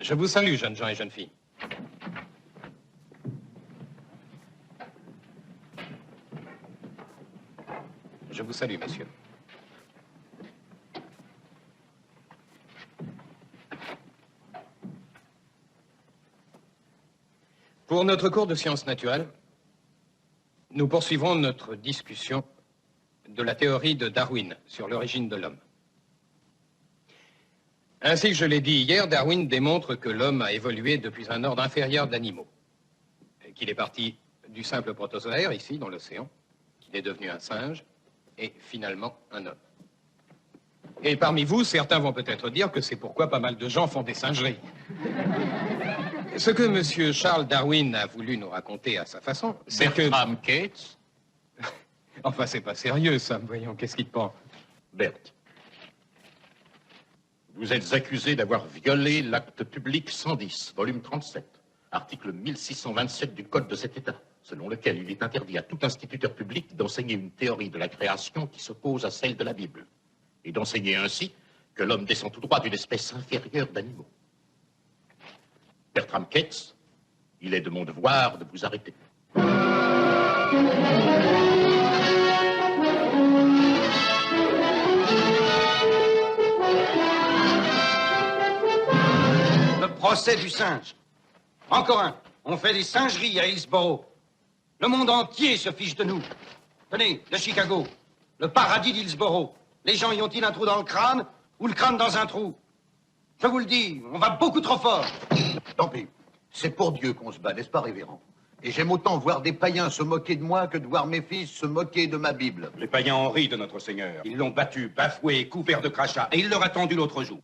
Je vous salue, jeunes gens et jeunes filles. Je vous salue, messieurs. Pour notre cours de sciences naturelles, nous poursuivrons notre discussion de la théorie de Darwin sur l'origine de l'homme. Ainsi que je l'ai dit hier, Darwin démontre que l'homme a évolué depuis un ordre inférieur d'animaux, qu'il est parti du simple protozoaire, ici, dans l'océan, qu'il est devenu un singe, et finalement un homme. Et parmi vous, certains vont peut-être dire que c'est pourquoi pas mal de gens font des singeries. Ce que M. Charles Darwin a voulu nous raconter à sa façon, c'est que... Bertram Cates. Enfin, c'est pas sérieux, ça. Voyons, qu'est-ce qu'il te pense? Bert, vous êtes accusé d'avoir violé l'acte public 110, volume 37, article 1627 du Code de cet État, selon lequel il est interdit à tout instituteur public d'enseigner une théorie de la création qui s'oppose à celle de la Bible, et d'enseigner ainsi que l'homme descend tout droit d'une espèce inférieure d'animaux. Bertram Cates, il est de mon devoir de vous arrêter. Le procès du singe. Encore un. On fait des singeries à Hillsborough. Le monde entier se fiche de nous. Tenez, de Chicago. Le paradis d'Hillsborough. Les gens y ont-ils un trou dans le crâne ou le crâne dans un trou? Je vous le dis, on va beaucoup trop fort. Tant pis. C'est pour Dieu qu'on se bat, n'est-ce pas, révérend? Et j'aime autant voir des païens se moquer de moi que de voir mes fils se moquer de ma Bible. Les païens ont ri de notre Seigneur. Ils l'ont battu, bafoué, couvert de crachats, et il leur a tendu l'autre joue.